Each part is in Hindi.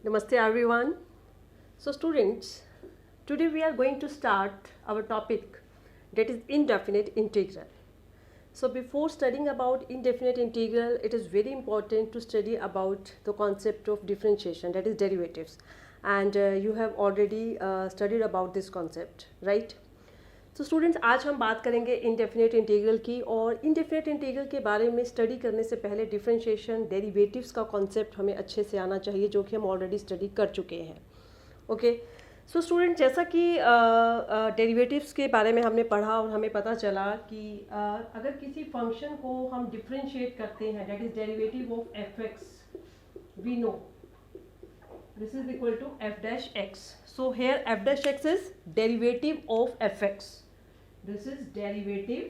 Namaste everyone. So students, today we are going to start our topic that is indefinite integral. So before studying about indefinite integral, it is very important to study about the concept of differentiation, that is derivatives. And you have already studied about this concept, right? तो स्टूडेंट्स आज हम बात करेंगे इनडेफिनेट इंटीग्रल की। और इनडेफिनेट इंटीग्रल के बारे में स्टडी करने से पहले डिफरेंशिएशन डेरिवेटिव्स का कॉन्सेप्ट हमें अच्छे से आना चाहिए, जो कि हम ऑलरेडी स्टडी कर चुके हैं। ओके, सो स्टूडेंट, जैसा कि डेरिवेटिव्स के बारे में हमने पढ़ा और हमें पता चला कि अगर किसी फंक्शन को हम डिफरेंशिएट करते हैं, that is derivative of f x, we know this is equal to f dash x. So here f dash x is derivative of fx. This is derivative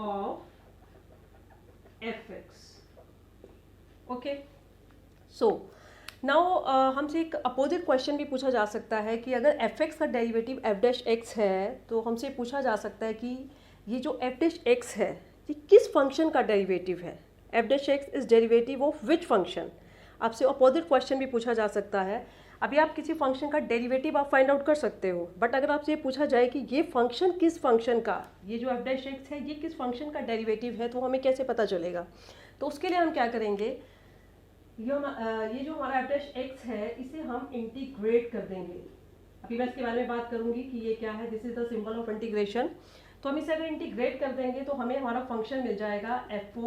of fx. Okay. So now हमसे एक अपोजिट क्वेश्चन भी पूछा जा सकता है कि अगर fx का डेरिवेटिव f dash x है, तो हमसे पूछा जा सकता है कि ये जो f dash x है ये किस फंक्शन का डेरिवेटिव है। f dash x is derivative of which function. आपसे अपोजिट क्वेश्चन भी पूछा जा सकता है। अभी आप किसी फंक्शन का डेरिवेटिव आप फाइंड आउट कर सकते हो, बट अगर आपसे ये पूछा जाए कि ये फंक्शन किस फंक्शन का, ये जो f डैश एक्स है ये किस फंक्शन का डेरिवेटिव है, तो हमें कैसे पता चलेगा। तो उसके लिए हम क्या करेंगे, ये जो हमारा f डैश एक्स है इसे हम इंटीग्रेट कर देंगे। अभी मैं इसके बारे में बात करूंगी कि ये क्या है। This is the symbol of integration. तो हम इसे अगर इंटीग्रेट कर देंगे तो हमें हमारा फंक्शन मिल जाएगा f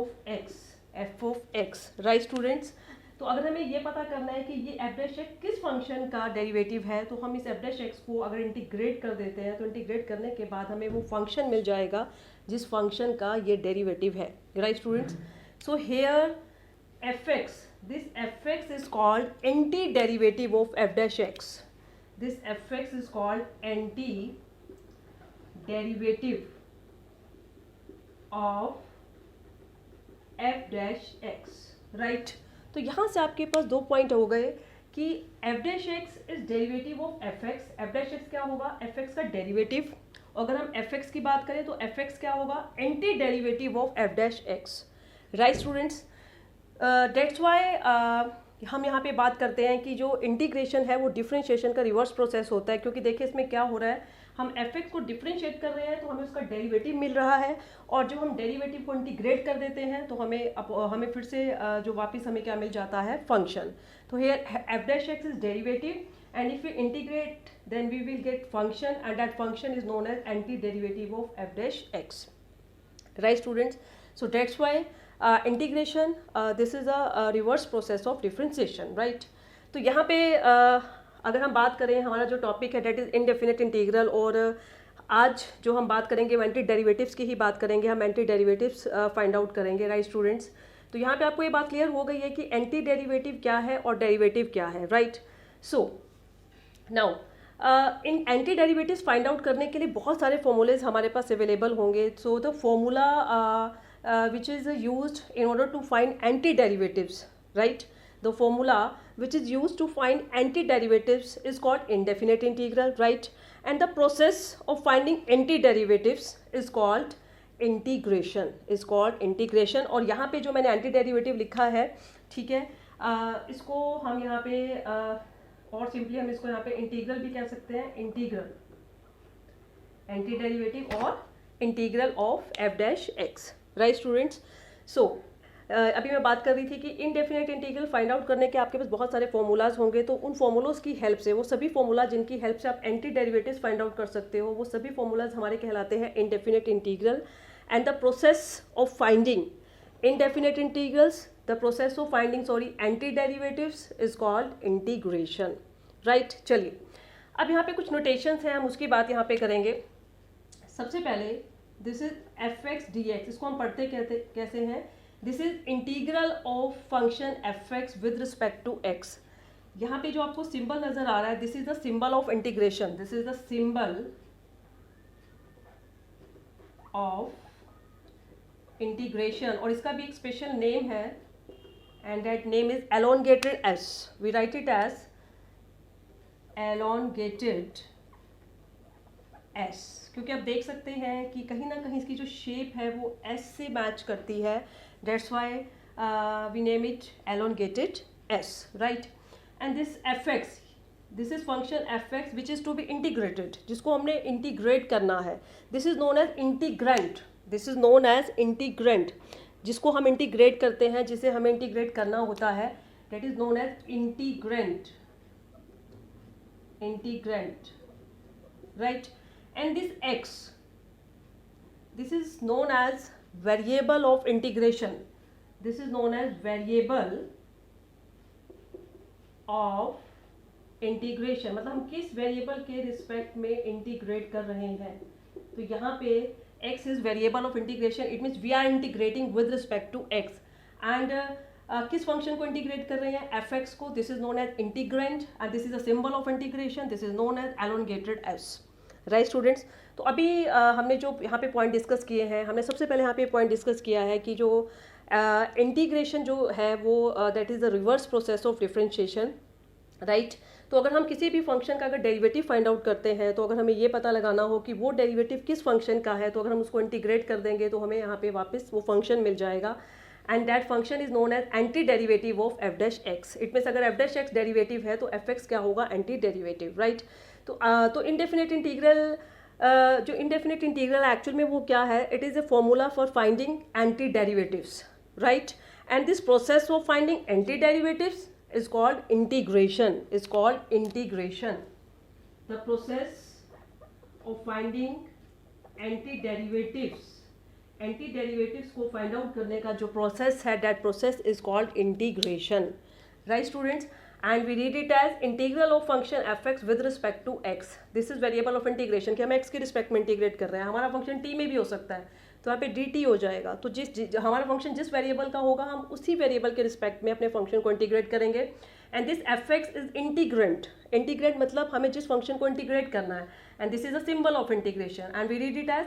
of x, right students. तो अगर हमें ये पता करना है कि ये f डैश एक्स किस फंक्शन का डेरिवेटिव है, तो हम इस f डैश एक्स को अगर इंटीग्रेट कर देते हैं, तो इंटीग्रेट करने के बाद हमें वो फंक्शन मिल जाएगा जिस फंक्शन का ये डेरिवेटिव है, right students. So here fx, this fx is called anti derivative of f dash x. This fx is called anti derivative of f dash x, right. तो यहाँ से आपके पास दो पॉइंट हो गए कि f dash x is derivative of f x. F dash x क्या होगा, एफ एक्स का डेरिवेटिव। अगर हम एफ एक्स की बात करें तो एफ एक्स क्या होगा, anti derivative of F dash x, right students. That's why हम यहाँ पे बात करते हैं कि जो इंटीग्रेशन है वो डिफरेंशिएशन का रिवर्स प्रोसेस होता है, क्योंकि देखिए इसमें क्या हो रहा है, हम एफ एक्स को डिफरेंशिएट कर रहे हैं तो हमें उसका डेरिवेटिव मिल रहा है, और जब हम डेरिवेटिव को इंटीग्रेट कर देते हैं तो हमें फिर से जो वापस हमें क्या मिल जाता है, फंक्शन। तो here f dash x is derivative, and if you integrate then we will get function, and that function is known as anti derivative of F dash x, right students. So that's why integration, this is a reverse process of differentiation, right. तो यहाँ पे अगर हम बात करें, हमारा जो टॉपिक है डेट इज इनडेफिनेट इंटीग्रल, और आज जो हम बात करेंगे वो एंटी डेरिवेटिव्स की ही बात करेंगे। हम एंटी डेरिवेटिव्स फाइंड आउट करेंगे, राइट स्टूडेंट्स। तो यहाँ पे आपको ये बात क्लियर हो गई है कि एंटी डेरिवेटिव क्या है और डेरिवेटिव क्या है, right. So now in anti derivatives find out करने के लिए बहुत सारे फॉर्मूलेज हमारे पास अवेलेबल होंगे। So the formula which is used in order to find anti-derivatives, right? The formula which is used to find anti-derivatives is called indefinite integral, right? And the process of finding anti-derivatives is called integration, और यहाँ पे जो मैंने anti-derivative लिखा है, ठीक है, इसको हम यहाँ पे और सिंपली हम इसको यहाँ पे इंटीग्रल भी कह सकते हैं, इंटीग्रल एंटी-डेरिवेटिव और integral of F dash x, right students. So अभी मैं बात कर रही थी कि इनडेफिनेट इंटीग्रल फाइंड आउट करने के आपके पास बहुत सारे फॉर्मूलाज होंगे। तो उन फॉर्मूलाज की हेल्प से, वो सभी फॉर्मूला जिनकी हेल्प से आप एंटी डेरिवेटिव्स फाइंड आउट कर सकते हो, वो सभी फॉर्मूलाज हमारे कहलाते हैं indefinite integral. And the process of finding indefinite integrals, the process of finding anti derivatives is called integration, right. चलिए अब यहाँ पे कुछ नोटेशंस हैं, हम उसकी बात यहाँ पे करेंगे। सबसे पहले this is f x d x, इसको हम पढ़ते कैसे हैं, this is integral of function f x with respect to x. यहाँ पे जो आपको सिंबल नजर आ रहा है, this is the symbol of integration, this is the symbol of integration, और इसका भी एक स्पेशल नेम है, and that name is elongated s. We write it as elongated s, क्योंकि आप देख सकते हैं कि कहीं ना कहीं इसकी जो शेप है वो एस से मैच करती है, that's why we name it elongated s, right? And this fx, this is function fx which is to be integrated, जिसको हमने इंटीग्रेट करना है. This is known as integrand. This is known as integrand, जिसको हम इंटीग्रेट करते हैं, जिसे हमें इंटीग्रेट करना होता है, that is known as integrand. Integrand, right? And this x, this is known as variable of integration. This is known as variable of integration, मतलब हम किस वेरिएबल के रिस्पेक्ट में इंटीग्रेट कर रहे हैं. तो यहाँ पे x is variable of integration, it means we are integrating with respect to x. And किस फंक्शन को इंटीग्रेट कर रहे हैं, fx को. This is known as integrand and this is a symbol of integration. This is known as elongated s, right students. तो अभी हमने जो यहाँ पे पॉइंट डिस्कस किए हैं, हमने सबसे पहले यहाँ पे पॉइंट डिस्कस किया है कि जो इंटीग्रेशन जो है वो that is the reverse process of differentiation, right. तो अगर हम किसी भी फंक्शन का अगर डेरिवेटिव फाइंड आउट करते हैं, तो अगर हमें ये पता लगाना हो कि वो डेरिवेटिव किस फंक्शन का है, तो अगर हम उसको इंटीग्रेट कर देंगे तो हमें यहाँ पे वापस वो फंक्शन मिल जाएगा. And that function is known as anti derivative of F dash x. It means अगर एफ डैश एक्स डेरिवेटिव है तो एफ एक्स क्या होगा, एंटी डेरिवेटिव, राइट. तो इंडेफिनिट इंटीग्रल, जो इंडेफिनिट इंटीग्रल एक्चुअल में वो क्या है, it is a formula for finding anti derivatives, right. And this process of finding anti derivatives is called integration, is called integration. The process of finding anti-derivatives, anti-derivatives को find out करने का जो process है, that process is called integration, right students. And we read it as integral of function fx with respect to x. This is variable of integration, कि हम x के रिस्पेक्ट में इंटीग्रेट कर रहे हैं. हमारा फंक्शन t में भी हो सकता है, तो यहाँ पे dt हो जाएगा. तो हमारा फंक्शन जिस वेरिएबल का होगा, हम उसी वेरिएबल के रिस्पेक्ट में अपने फंक्शन को इंटीग्रेट करेंगे. And this fx is integrand. Integrand मतलब हमें जिस फंक्शन को इंटीग्रेट करना है, and this is a symbol of integration, and we read it as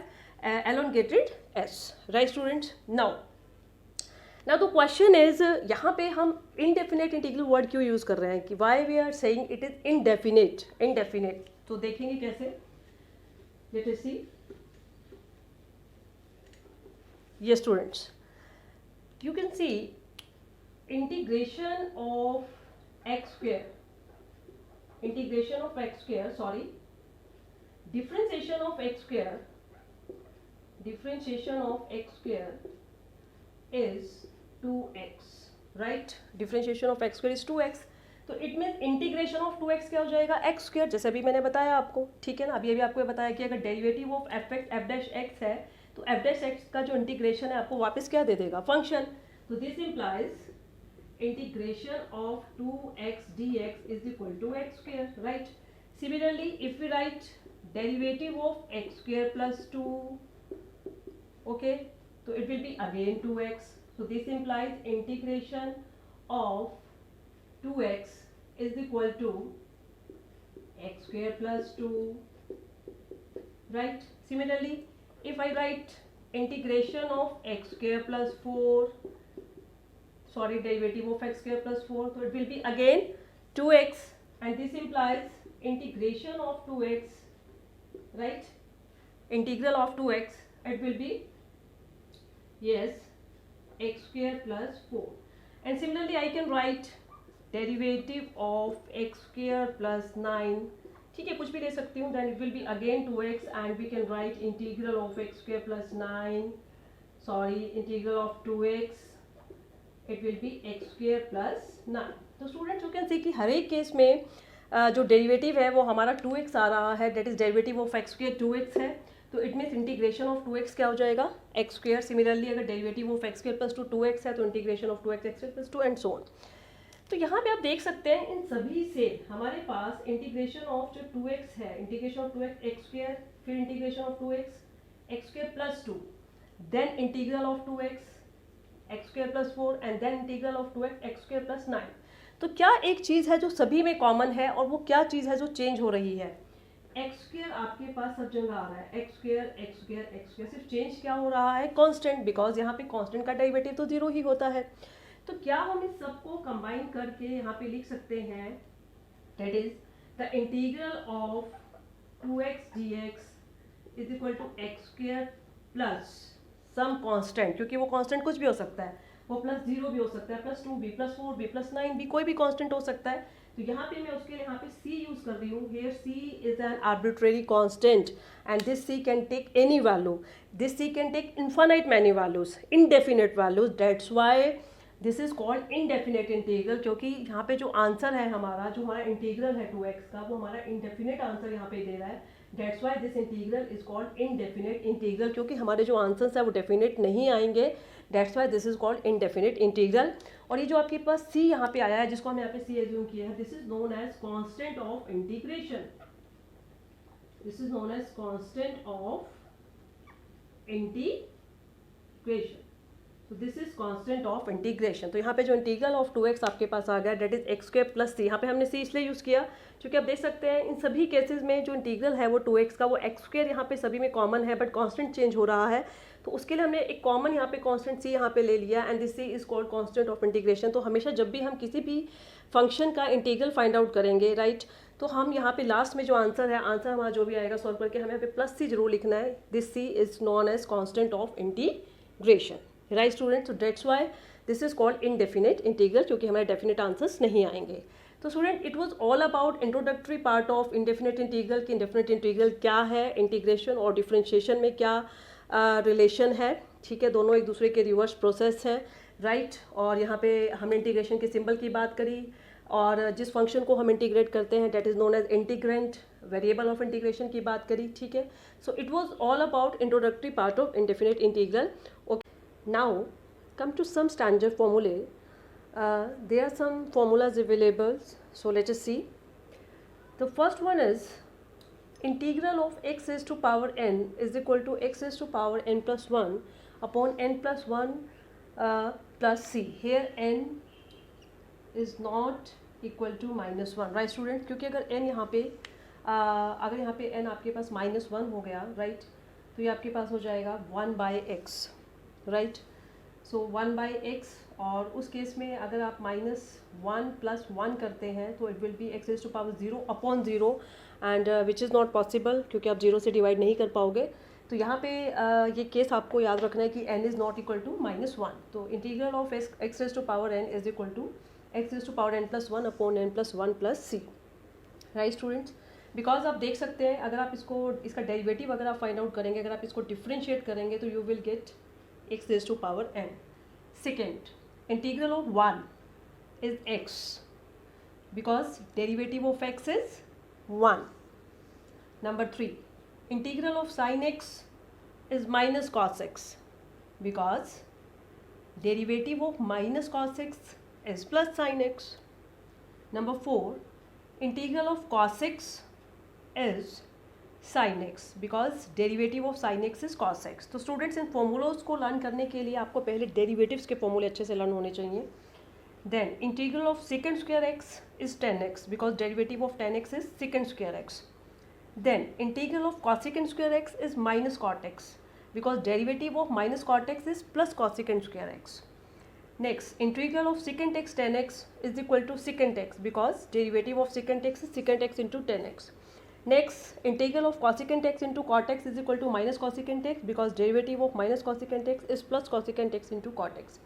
elongated s, right students. Now the question is, यहाँ पे हम इनडेफिनेट इंटीग्रल वर्ड क्यों यूज कर रहे हैं, कि why we are saying it is indefinite. Indefinite तो देखेंगे कैसे, let us see. Yes students, you can see integration of x square, integration of x square, sorry, differentiation of x square, differentiation of x square is 2x, right. Differentiation of x square is 2x. तो it mean integration of 2x क्या हो जाएगा, x स्क्वायर, जैसे अभी मैंने बताया आपको, ठीक है ना. अभी आपको बताया कि अगर derivative of F dash x है, तो एफ डैश एक्स का जो इंटीग्रेशन है आपको वापस क्या दे देगा, फंक्शन. तो this implies integration of 2x dx is equal to x square, right. Similarly if we write derivative of x square plus 2, okay, तो it will be again 2x. so this implies integration of 2x is equal to x square plus 2, right. Similarly, if I write integration of x square plus 4, sorry, derivative of x square plus 4, so it will be again 2x, and this implies integration of 2x, right. Integral of 2x, it will be, yes, x square plus 4. And similarly I can write derivative of x square plus 9, ठीक है, कुछ भी ले सकती हूँ. then it will be again 2x, and we can write integral of x square plus 9, sorry, integral of 2x, it will be x square plus 9. तो स्टूडेंट्स यू कैन सी कि हर एक केस में जो डेरिवेटिव है वो हमारा 2x आ रहा है, that is derivative of x square 2x है. तो it means integration of 2x क्या हो जाएगा, x स्क्वायर. सिमिलरली अगर derivative of x square plus 2 2x है, तो integration of 2x x square plus 2 and so on. तो यहाँ पे आप देख सकते हैं इन सभी से हमारे पास इंटीग्रेशन ऑफ जो 2x है, integration of 2x x square, फिर integration of 2x x square plus 2, then integral of 2x x square plus 4, and then integral of 2x x square plus 9. तो क्या एक चीज़ है जो सभी में कॉमन है, और वो क्या चीज़ है जो चेंज हो रही है. एक्स स्क्वायर आपके पास सब जगह आ रहा है, x square x square x square. सिर्फ चेंज क्या हो रहा है, कांस्टेंट, बिकॉज यहाँ पे कांस्टेंट का डेरिवेटिव तो 0 ही होता है. तो क्या हम इस सबको कंबाइन करके यहाँ पे लिख सकते हैं, that is the integral of 2x dx is equal to x square plus some constant, क्योंकि वो कांस्टेंट कुछ भी हो सकता है. वो +0 भी हो सकता है, +2 भी, +4 भी, +9 भी, कोई भी कांस्टेंट हो सकता है। तो यहाँ पे मैं उसके लिए यहाँ पे c यूज कर रही हूँ। Here c is an arbitrary constant and this c can take any value, this c can take infinite many values, indefinite values, that's why this is called indefinite integral. क्योंकि यहाँ पे जो आंसर है हमारा, जो हमारा इंटीग्रल है 2x का, वो हमारा इंडेफिनेट आंसर यहाँ पे दे रहा है। That's why this integral is called indefinite integral, क्योंकि हमारे जो आंसर्स है वो डेफिनेट नहीं आएंगे। That's why this is called indefinite integral. और ये जो आपके पास c यहाँ पे आया है, जिसको हम यहाँ पे c एज्यूम किया है, this is known as constant of integration, this is known as constant of integration. तो this is constant of integration. तो यहाँ पे जो इंटीग्रल ऑफ 2x आपके पास आ गया, डेट इज x² + c। यहाँ पे हमने c इसलिए यूज़ किया क्योंकि आप देख सकते हैं इन सभी केसेस में जो इंटीग्रल है वो 2x का, वो x² यहाँ पे सभी में कॉमन है, बट कांस्टेंट चेंज हो रहा है। तो उसके लिए हमने एक कॉमन यहाँ पे कांस्टेंट c यहाँ पे ले लिया, and this c is called constant of integration. तो हमेशा जब भी हम किसी भी फंक्शन का इंटीग्रल फाइंड आउट करेंगे, राइट, तो हम यहाँ पे लास्ट में जो आंसर है, आंसर हमारा जो भी आएगा सॉल्व करके, हमें यहाँ पे +c जरूर लिखना है। This c is known as constant of integration, right student. So that's why this is called indefinite integral, क्योंकि हमारे डेफिनेट आंसर्स नहीं आएंगे। तो student, it was all about introductory part of indefinite integral कि इंडेफिनेट इंटीग्रल क्या है, इंटीग्रेशन और डिफरेंशिएशन में क्या रिलेशन है, ठीक है, दोनों एक दूसरे के रिवर्स प्रोसेस हैं, राइट। और यहाँ पे हमने इंटीग्रेशन के सिंबल की बात करी, और जिस फंक्शन को हम इंटीग्रेट करते हैं that is known as integrand, variable of integration की बात करी, ठीक है। So it was all about introductory part of indefinite integral. Now come to some standard formulae. There are some formulas available, so let us see. The first one is integral of x raised to power n is equal to x raised to power n plus 1 upon n plus 1 plus c. Here n is not equal to -1, right student? क्योंकि अगर n यहाँ पे अगर यहाँ पे n आपके पास -1 हो गया, right, तो ये आपके पास हो जाएगा 1/x, राइट। सो 1/x, और उस केस में अगर आप -1 + 1 करते हैं तो it will be x raised to power 0 upon 0, and which is not possible, क्योंकि आप 0 से डिवाइड नहीं कर पाओगे। तो यहाँ पे ये केस आपको याद रखना है कि n is not equal to -1। तो integral of x raised to power n is equal to x raised to power n plus 1 upon n plus 1 plus c, right students. Because आप देख सकते हैं, अगर आप इसका डेरिवेटिव अगर आप फाइंड आउट करेंगे, अगर आप इसको डिफ्रेंशिएट करेंगे, तो you will get x raised to power n. Second, integral of 1 is x, because derivative of x is 1. Number 3, integral of sin x is minus cos x, because derivative of minus cos x is plus sin x. Number 4, integral of cos x is sin x, because derivative of sin x is cos x. तो स्टूडेंट्स, इन फॉर्मूलोज को लर्न करने के लिए आपको पहले डेरिवेटिव्स के फॉर्मूले अच्छे से लर्न होने चाहिए। Then integral of second square x is 10x, because derivative of 10x is secant square x. Then integral of cosecant square x is minus cot x, because derivative of minus cot x is plus cosecant square x. Next, integral of secant x 10x is equal to secant x, because derivative of secant x is secant x into 10x. Next, integral of cosecant x into cot x is equal to minus cosecant x, because derivative of minus cosecant x is plus cosecant x into cot x.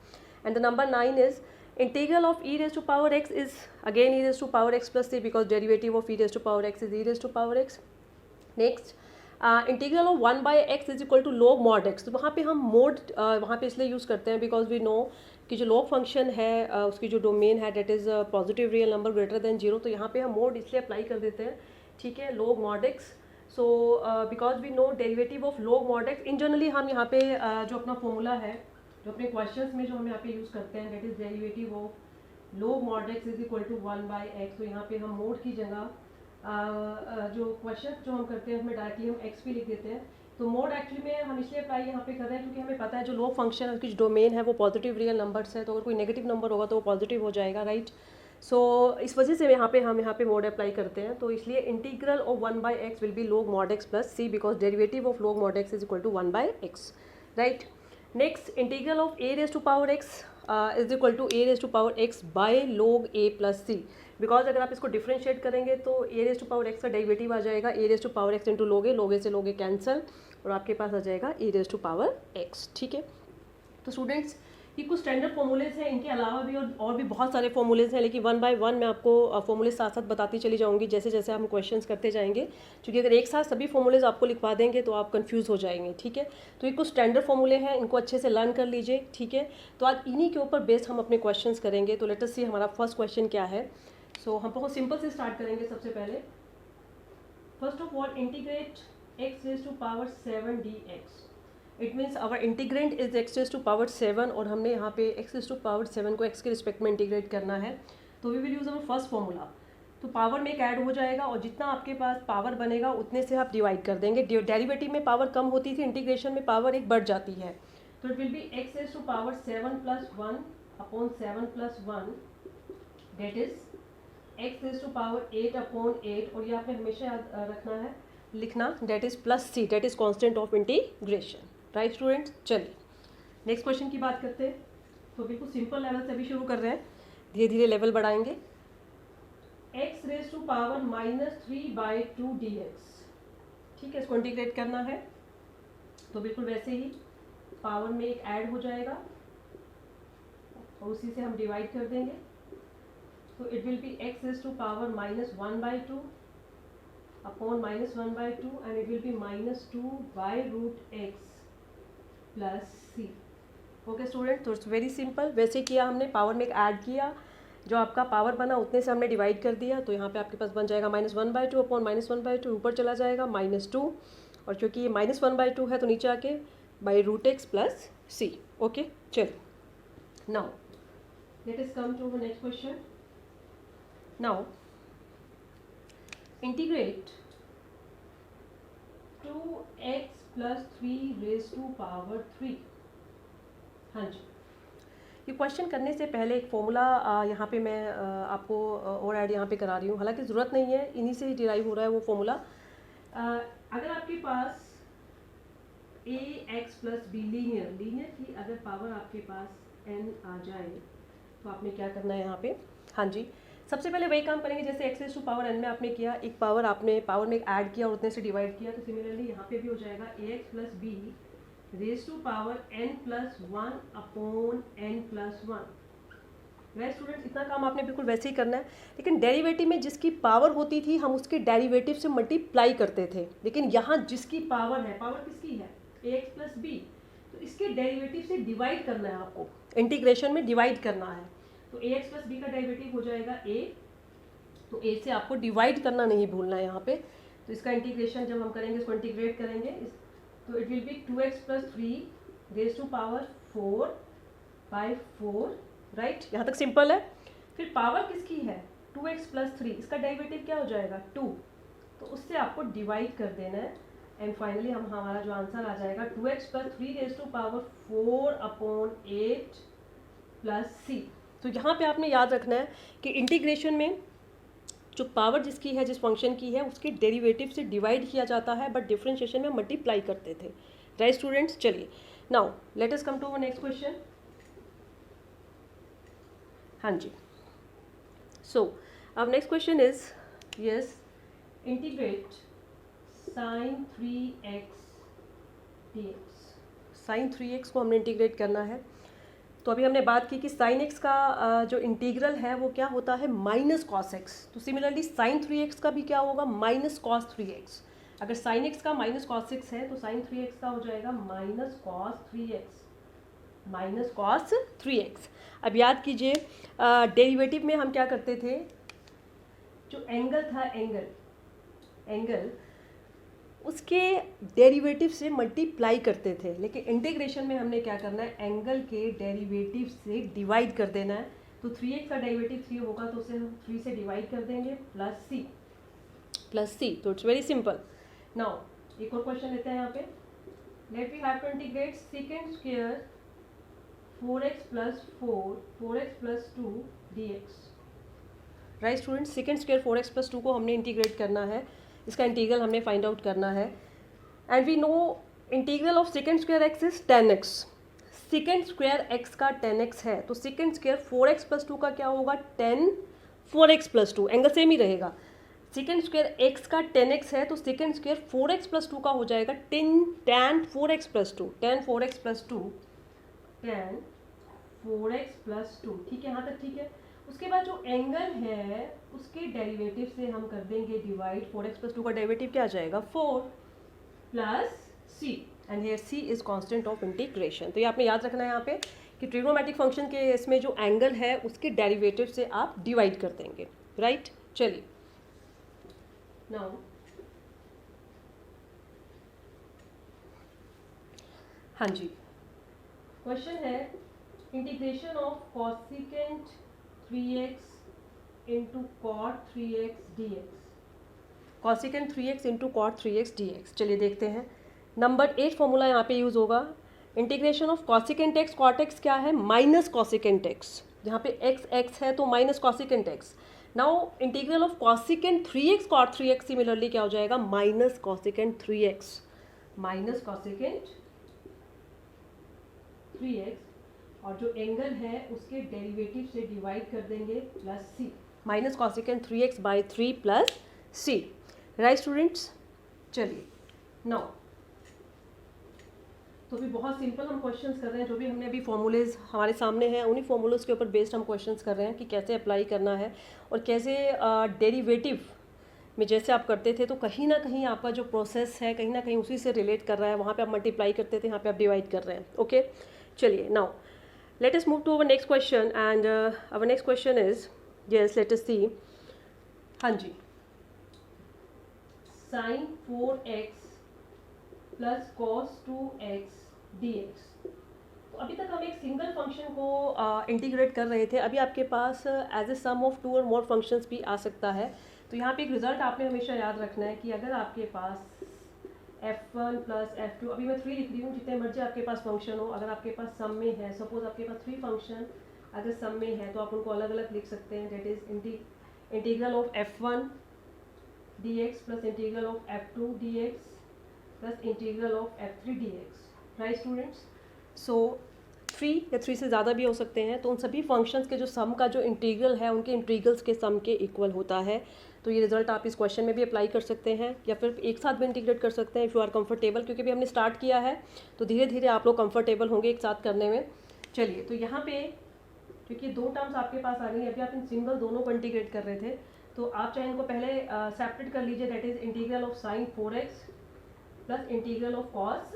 And the number 9 is integral of e raised to power x is again e raised to power x plus c, because derivative of e raised to power x is e raised to power x. Next, integral of 1/x is equal to log mod x. तो वहाँ पे हम mod वहाँ पे इसलिए यूज़ करते हैं बिकॉज वी नो कि जो log फंक्शन है उसकी जो डोमेन है that is positive real number greater than 0, तो यहाँ पे हम mod इसलिए अप्लाई कर देते हैं, ठीक है, log mod x. So because we know derivative of log mod x, in generally हम यहाँ पे जो अपना फॉर्मूला है, जो अपने क्वेश्चंस में जो हम यहाँ पे यूज़ करते हैं, that is derivative of log mod x is equal to 1/x. तो यहाँ पे हम mod की जगह जो क्वेश्चन जो हम करते हैं उसमें डायरेक्टली हम x भी लिख देते हैं. तो मोड एक्चुअली में हम इसलिए अप्लाई यहाँ पे कर रहे हैं क्योंकि हमें पता है जो log फंक्शन है उसकी जो डोमेन है वो पॉजिटिव रियल नंबर्स है, तो अगर कोई नेगेटिव नंबर होगा तो वो पॉजिटिव हो जाएगा, राइट. सो इस वजह से हम यहाँ पे मोड अप्लाई करते हैं. तो इसलिए integral of 1/x will be log mod x plus c, because derivative of log mod x is equal to 1/x, right. Next, integral of a raise to power x is equal to a raise to power x by log a plus c, because अगर आप इसको डिफ्रेंशिएट करेंगे तो a raise to power x का डेरिवेटिव आ जाएगा a raise to power x into log a से log a कैंसल, और आपके पास आ जाएगा e raise to power x, ठीक है. तो स्टूडेंट्स ये कुछ स्टैंडर्ड फॉर्मूलेज हैं, इनके अलावा भी और भी बहुत सारे फॉर्मूलेज हैं, लेकिन वन बाय वन मैं आपको फॉर्मूलेज साथ साथ बताती चली जाऊंगी जैसे जैसे हम क्वेश्चंस करते जाएंगे, क्योंकि अगर एक साथ सभी फॉर्मूलेज आपको लिखवा देंगे तो आप कंफ्यूज हो जाएंगे, ठीक है। तो ये कुछ स्टैंडर्ड फॉर्मूले हैं, इनको अच्छे से लर्न कर लीजिए, ठीक है। तो आज इन्हीं के ऊपर बेस्ड हम अपने क्वेश्चंस करेंगे। तो लेट अस सी हमारा फर्स्ट क्वेश्चन क्या है। सो हम बहुत सिंपल से स्टार्ट करेंगे। सबसे पहले first of all integrate x raise to power 7 dx। It means our integrand is x raise to power 7 और हमने यहाँ पे x रेज टू पावर 7 को x के रिस्पेक्ट में इंटीग्रेट करना है। तो we will use our first formula. तो पावर में एक ऐड हो जाएगा और जितना आपके पास पावर बनेगा उतने से आप डिवाइड कर देंगे। डेरिवेटिव में पावर कम होती थी, इंटीग्रेशन में पावर एक बढ़ जाती है। तो it will be x raise to power 7 plus 1 upon 7 plus 1 that is x raise to power 8 upon 8, और ये आपने हमेशा याद रखना है लिखना, that is plus c, that is constant of integration. Right students, चलिए नेक्स्ट क्वेश्चन की बात करते हैं। तो बिल्कुल सिंपल लेवल से अभी शुरू कर रहे हैं, धीरे धीरे लेवल बढ़ाएंगे। x raise to power -3/2 dx, ठीक है, इसको इंटीग्रेट करना है। तो बिल्कुल वैसे ही पावर में एक ऐड हो जाएगा और उसी से हम डिवाइड कर देंगे। तो it will be x raise to power -1/2 upon -1/2 and it will be -2/√x plus C. Okay student, तो इट्स वेरी सिंपल। वैसे किया हमने, पावर में एक ऐड किया, जो आपका पावर बना उतने से हमने डिवाइड कर दिया। तो यहाँ पे आपके पास बन जाएगा -1/2 अपॉन -1/2, ऊपर चला जाएगा -2, और क्योंकि ये -1/2 है तो नीचे आके √x प्लस सी। ओके चलिए, now let us come to next question. Now integrate 2x plus 3 raise to power 3। हाँ जी, ये क्वेश्चन करने से पहले एक फॉर्मूला यहाँ पे मैं आपको और ऐड यहाँ पे करा रही हूँ, हालांकि ज़रूरत नहीं है, इन्हीं से ही डिराइव हो रहा है वो फॉर्मूला। अगर आपके पास ax प्लस b लीनियर की अगर पावर आपके पास n आ जाए तो आपने क्या करना है यहाँ पे। हाँ जी, सबसे पहले वही काम करेंगे जैसे x raise to power n में आपने किया, एक पावर आपने पावर में एक ऐड किया और उतने से डिवाइड किया। तो सिमिलरली यहाँ पे भी हो जाएगा ax plus b raise to power n plus 1 upon n plus 1। Right students, इतना काम आपने बिल्कुल वैसे ही करना है। लेकिन डेरिवेटिव में जिसकी पावर होती थी हम उसके डेरिवेटिव से मल्टीप्लाई करते थे, लेकिन यहाँ जिसकी पावर है, पावर किसकी है, ax प्लस b, तो इसके डेरिवेटिव से डिवाइड करना है आपको, इंटीग्रेशन में डिवाइड करना है। तो ax प्लस b का डेरिवेटिव हो जाएगा a, तो a से आपको डिवाइड करना नहीं भूलना है यहाँ पे। तो इसका इंटीग्रेशन जब हम करेंगे, इसको इंटीग्रेट करेंगे, तो it will be 2x plus 3 raise to power 4/4। Right, यहाँ तक सिंपल है। फिर पावर किसकी है, 2x प्लस 3, इसका डेरिवेटिव क्या हो जाएगा 2, तो उससे आपको डिवाइड कर देना है। एंड फाइनली हमारा जो आंसर आ जाएगा 2x plus 3 raise to power 4/8 plus C. तो यहाँ पे आपने याद रखना है कि इंटीग्रेशन में जो पावर जिसकी है, जिस फंक्शन की है, उसके डेरिवेटिव से डिवाइड किया जाता है, बट डिफरेंशिएशन में मल्टीप्लाई करते थे। राइट स्टूडेंट्स, चलिए now let us come to next question. हाँ जी, सो अब next question is yes, integrate sin 3x dx। sin 3x को हमने इंटीग्रेट करना है। तो अभी हमने बात की कि sin x का जो इंटीग्रल है वो क्या होता है, माइनस कॉस x। तो सिमिलरली sin 3x का भी क्या होगा, माइनस कॉस 3x। अगर sin x का माइनस कॉस x है तो sin 3x का हो जाएगा minus cos 3x, minus cos 3x। अब याद कीजिए, डेरिवेटिव में हम क्या करते थे, जो एंगल था, एंगल उसके डेरिवेटिव से मल्टीप्लाई करते थे, लेकिन इंटीग्रेशन में हमने क्या करना है, एंगल के डेरिवेटिव से डिवाइड कर देना है। तो 3x का डेरिवेटिव 3 होगा तो उसे हम 3 से डिवाइड कर देंगे प्लस सी। तो इट्स वेरी सिंपल। नाउ एक और क्वेश्चन लेते हैं यहाँ पे। Let we have to integrate second square 4x plus 2 dx। Right student, second square 4x plus 2 को हमने इंटीग्रेट करना है, इसका इंटीग्रल हमने फाइंड आउट करना है। And we know integral of second square x is 10x। Second square x का 10x है, तो सेकेंड स्क्वायर 4x प्लस 2 का क्या होगा, 10 4x प्लस 2, एंगल सेम ही रहेगा। सेकेंड स्क्वायर x का 10x है, तो सेकेंड स्क्वायर 4x प्लस 2 का हो जाएगा tan 4x plus 2, tan 4x plus 2, tan 4x plus 2, ठीक है, यहाँ तक ठीक है। उसके बाद जो एंगल है उसके डेरिवेटिव से हम कर देंगे डिवाइड, 4x प्लस 2 का डेरिवेटिव क्या आ जाएगा 4 plus c, and here c is constant of integration. तो ये आपने याद रखना है यहाँ पे कि ट्रिग्नोमेट्रिक फंक्शन के इसमें जो एंगल है उसके डेरिवेटिव से आप डिवाइड कर देंगे, राइट। चलिए नाउ हाँ जी, क्वेश्चन है integration of cosecant 3x into cot 3x dx, cosecant 3x into cot 3x dx। चलिए देखते हैं। नंबर 8 फॉर्मूला यहाँ पे यूज़ होगा। Integration of cosecant x, cot x क्या है माइनस कॉसिकेंट x, यहाँ पे x है तो minus cosecant x। Now integral of cosecant 3x cot 3x similarly क्या हो जाएगा minus cosecant 3x, minus cosecant 3x, और जो एंगल है उसके डेरिवेटिव से डिवाइड कर देंगे plus c, minus cosecant 3x by 3 plus c, right students. चलिए नाउ तो भी बहुत सिंपल हम क्वेश्चंस कर रहे हैं, जो भी हमने अभी फॉर्मूलेज हमारे सामने हैं उन्हीं फॉर्मूलोज के ऊपर बेस्ड हम क्वेश्चंस कर रहे हैं कि कैसे अप्लाई करना है और कैसे डेरिवेटिव में जैसे आप करते थे तो कहीं ना कहीं आपका जो प्रोसेस है कहीं ना कहीं उसी से रिलेट कर रहा है। वहाँ पे आप मल्टीप्लाई करते थे, यहाँ पे आप डिवाइड कर रहे हैं। ओके चलिए now let us move to our next question, and our next question is, yes, let us see, हाँ जी, sin 4x plus cos 2x dx। तो अभी तक हम एक सिंगल फंक्शन को इंटीग्रेट कर रहे थे, अभी आपके पास एज ए सम ऑफ 2 और मोर फंक्शंस भी आ सकता है। तो यहाँ पे एक रिजल्ट आपने हमेशा याद रखना है कि अगर आपके पास f1 प्लस f2, अभी मैं 3 लिख रही हूँ, जितने मर्जी आपके पास फंक्शन हो, अगर आपके पास सम में है, सपोज आपके पास 3 फंक्शन अगर सम में है तो आप उनको अलग अलग लिख सकते हैं। That is integral of f1 dx plus integral of f2 dx plus integral of f3 dx, right students. So 3 या 3 से ज़्यादा भी हो सकते हैं, तो उन सभी फंक्शंस के जो सम का जो इंटीग्रल है उनके इंटीग्रल्स के सम के इक्वल होता है। तो ये रिजल्ट आप इस क्वेश्चन में भी अप्लाई कर सकते हैं या फिर एक साथ भी इंटीग्रेट कर सकते हैं इफ़ यू आर कंफर्टेबल, क्योंकि अभी हमने स्टार्ट किया है तो धीरे धीरे आप लोग कंफर्टेबल होंगे एक साथ करने में। चलिए तो यहाँ पे क्योंकि 2 टर्म्स आपके पास आ गई, अभी आप इन सिंगल दोनों को इंटीग्रेट कर रहे थे, तो आप चाहे इनको पहले सेपरेट कर लीजिए। That is integral of sine 4x plus integral of cos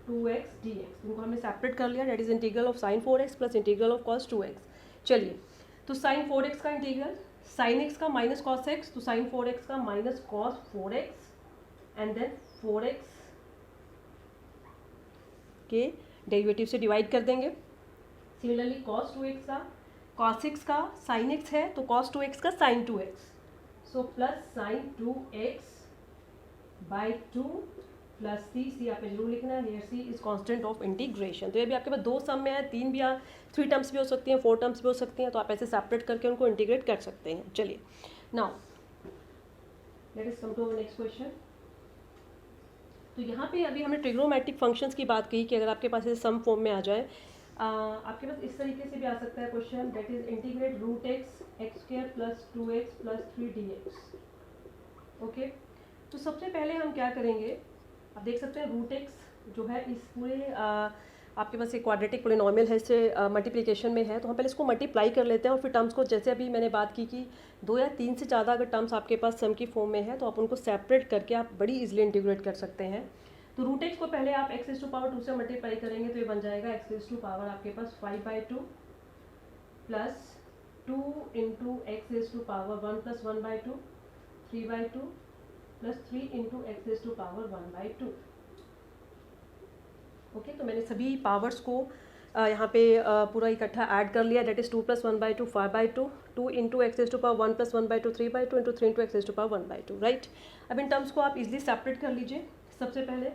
2x dx, इनको हमने सेपरेट कर लिया। That is integral of sine 4x plus integral of cos 2x। चलिए तो साइन 4x का इंटीग्रल, साइन x का माइनस कॉस x, तो साइन 4x का minus cos 4x and then 4x के डेरिवेटिव से डिवाइड कर देंगे। सिमिलरली कॉस 2x का कॉस x का साइन x है तो कॉस 2x का sine 2x, so plus sine 2x by 2 plus C आप जरूर लिखना है, here C is constant of integration. तो ये भी आपके पास 2 सम में है, 3 भी 3 टर्म्स भी हो सकती हैं, 4 टर्म्स भी हो सकती हैं, तो आप ऐसे सेपरेट करके उनको इंटीग्रेट कर सकते हैं। चलिए now let us come to our next question. तो यहाँ पे अभी हमने ट्रिग्नोमेट्रिक फंक्शंस की बात की कि अगर आपके पास ऐसे सम फॉर्म में आ जाए, आपके पास इस तरीके से भी आ सकता है question, that is integrate root x square plus 2x plus 3 dx। Okay तो सबसे पहले हम क्या करेंगे, आप देख सकते हैं रूट एक्स जो है इस पूरे आपके पास एक क्वाड्रेटिक पोलिनोमियल है, इससे मल्टीप्लिकेशन में है, तो हम पहले इसको मल्टीप्लाई कर लेते हैं और फिर टर्म्स को, जैसे अभी मैंने बात की कि 2 या 3 से ज़्यादा अगर टर्म्स आपके पास सम की फॉर्म में है तो आप उनको सेपरेट करके आप बड़ी इजीली इंटीग्रेट कर सकते हैं। तो रूट एक्स को पहले आप x टू पावर 2 से मल्टीप्लाई करेंगे तो ये बन जाएगा x टू पावर आपके पास 5/2 plus 2 into x to power 1 plus 1/2 3/2 plus 3 into x to power 1/2। ओके तो मैंने सभी पावर्स को यहाँ पे पूरा इकट्ठा ऐड कर लिया। That is 2 plus 1/2 5/2, 2 into x to power 1 plus 1/2 3/2 into 3 into x to power 1/2, right. अब इन टर्म्स को आप इजीली सेपरेट कर लीजिए। सबसे पहले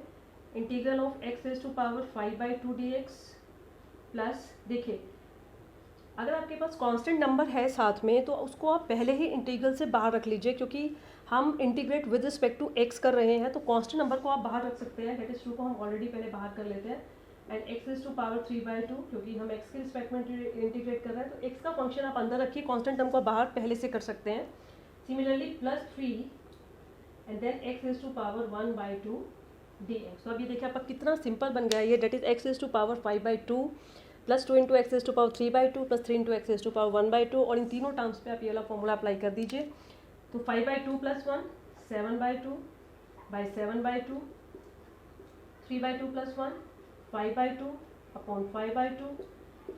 integral of x to power 5/2 dx plus, देखिए अगर आपके पास कांस्टेंट नंबर है साथ में तो उसको आप पहले ही इंटीग्रल से बाहर रख लीजिए, क्योंकि हम integrate with respect to x कर रहे हैं तो कांस्टेंट नंबर को आप बाहर रख सकते हैं। दैट इज 2 को हम ऑलरेडी पहले बाहर कर लेते हैं, एंड एक्स टू पावर 3/2 क्योंकि हम एक्स के रिस्पेक्ट में इंटीग्रेट कर रहे हैं तो एक्स का फंक्शन आप अंदर रखिए, कांस्टेंट टर्म को बाहर पहले से कर सकते हैं। Similarly plus 3 and then x to power 1/2 dx। तो अब ये देखिए आपका कितना सिंपल बन गया ये, that is x to power 5/2 plus 2 into x raise to power 3/2 plus 3 into x raise to power 1/2, और इन तीनों टर्म्स पे आप ये वाला फॉर्मूला अप्लाई कर दीजिए। तो 5/2 plus 1 7/2 by 7/2, 3/2 plus 1 5/2 upon 5/2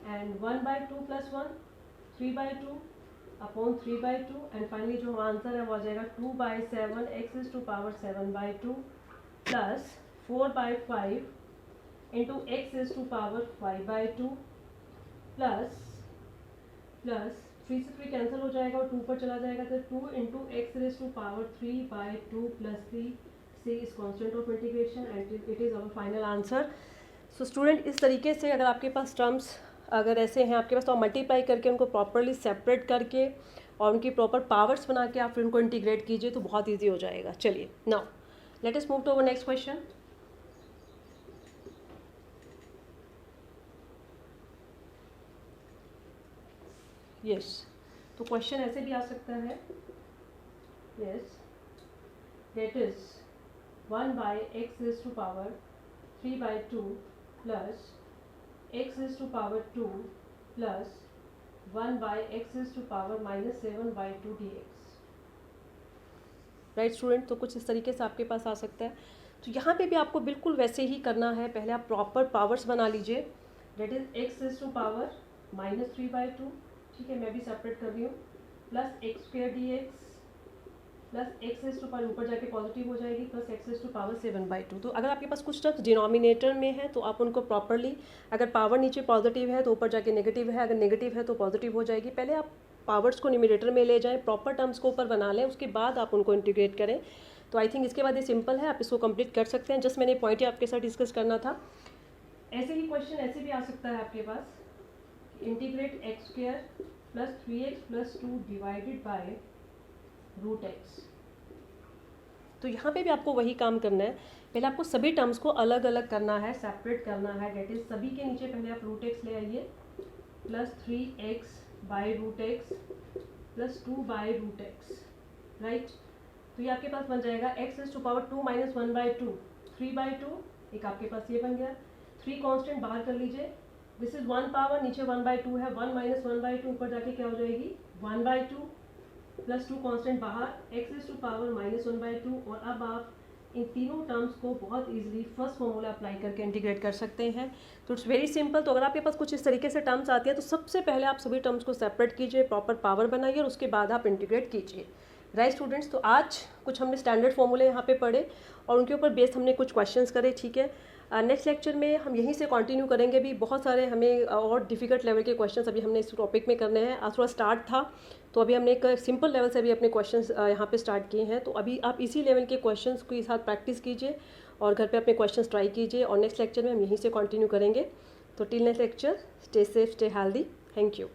and 1/2 plus 1 3/2 upon 3/2, and finally जो आंसर है वो आ जाएगा 2/7 x is to power 7/2 plus 4/5 into x is to power 5/2 plus 3 से 3 कैंसिल हो जाएगा और 2 पर चला जाएगा, तो 2 into x raise to power 3/2 plus 3 c is constant of integration and it is our final answer. So student, इस तरीके से अगर आपके पास टर्म्स अगर ऐसे हैं आपके पास, तो आप मल्टीप्लाई करके उनको प्रॉपरली सेपरेट करके और उनकी प्रॉपर पावर्स बना के आप फिर उनको इंटीग्रेट कीजिए तो बहुत ईजी हो जाएगा। चलिए now let us move to our next question. Yes, तो क्वेश्चन ऐसे भी आ सकता है, yes, that is 1/x is to power 3/2 plus x is to power 2 plus 1/x is to power minus 7/2 dx। Right student, तो कुछ इस तरीके से आपके पास आ सकता है। तो यहाँ पे भी आपको बिल्कुल वैसे ही करना है, पहले आप प्रॉपर पावर्स बना लीजिए। That is x is to power minus 3/2, ठीक है, मैं भी सेपरेट कर रही हूँ, plus x square dx plus x is to power ऊपर जाके पॉजिटिव हो जाएगी plus x is to power 7/2। तो अगर आपके पास कुछ टर्म्स डिनोमिनेटर में है तो आप उनको प्रॉपरली, अगर पावर नीचे पॉजिटिव है तो ऊपर जाके नेगेटिव है, अगर नेगेटिव है तो पॉजिटिव हो जाएगी। पहले आप पावर्स को न्यूमरेटर में ले जाएं, प्रॉपर टर्म्स को ऊपर बना लें, उसके बाद आप उनको इंटीग्रेट करें। तो आई थिंक इसके बाद ये सिंपल है, आप इसको कंप्लीट कर सकते हैं। जस्ट मैंने पॉइंट ही आपके साथ डिस्कस करना था। ऐसे ही क्वेश्चन ऐसे भी आ सकता है आपके पास, integrate x square plus 3x plus 2 divided by root x. तो यहाँ पे भी आपको वही काम करना है, पहले आपको सभी टर्म्स को अलग अलग करना है, सेपरेट करना है। डेट इज सभी के नीचे पहले आप रूट एक्स ले आइए, plus 3x by root x plus 2 by root x, right. तो ये आपके पास बन जाएगा x is to power 2 minus 1/2 3/2, एक आपके पास ये बन गया। 3 कांस्टेंट बाहर कर लीजिए, दिस इज 1 पावर, नीचे 1/2 है, 1 माइनस 1/2 ऊपर जाके क्या हो जाएगी 1/2 प्लस 2 कांस्टेंट बाहर, x is to power minus 1/2। और अब आप इन तीनों टर्म्स को बहुत इजीली फर्स्ट फॉर्मूला अप्लाई करके इंटीग्रेट कर सकते हैं। तो इट्स वेरी सिंपल। तो अगर आपके पास कुछ इस तरीके से टर्म्स आती है तो सबसे पहले आप सभी टर्म्स को सेपरेट कीजिए, प्रॉपर पावर बनाइए और उसके बाद आप इंटीग्रेट कीजिए। राइट स्टूडेंट्स, तो आज कुछ हमने स्टैंडर्ड फॉर्मूले यहाँ पे पढ़े और उनके ऊपर बेस्ड हमने कुछ क्वेश्चंस करे, ठीक है। नेक्स्ट लेक्चर में हम यहीं से कंटिन्यू करेंगे। भी बहुत सारे हमें और डिफिकल्ट लेवल के क्वेश्चंस अभी हमने इस टॉपिक में करने हैं। आज थोड़ा स्टार्ट था तो अभी हमने एक सिंपल लेवल से भी अपने क्वेश्चंस यहाँ पे स्टार्ट किए हैं। तो अभी आप इसी लेवल के क्वेश्चंस के साथ प्रैक्टिस कीजिए और घर पे अपने क्वेश्चंस ट्राई कीजिए और नेक्स्ट लेक्चर में हम यहीं से कंटिन्यू करेंगे। तो till next lecture, stay safe, stay healthy, thank you.